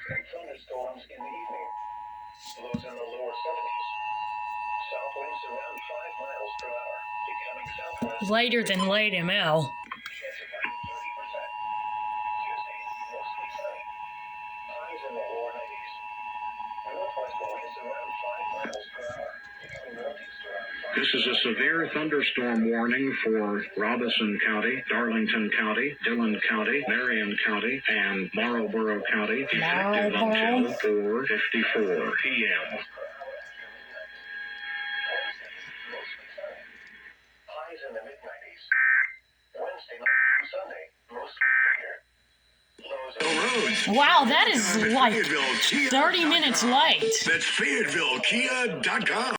Scattered thunderstorms in the evening. Lows in the lower 70s. South winds around 5 miles per hour. Becoming southwest. Lighter than light ML. Chance of rain 30%. Tuesday, mostly sunny. Highs in the lower 90s. Northwest winds around 5 miles per hour. Becoming northeast around 5. This is a severe thunderstorm warning for Robeson County, Darlington County, Dillon County, Marion County, and Marlborough County, effective until 4:54 p.m. Highs in the mid-90s. Wednesday night through Sunday, mostly clear. Lows Wow, that is like 30 minutes late. That's FayettevilleKia.com.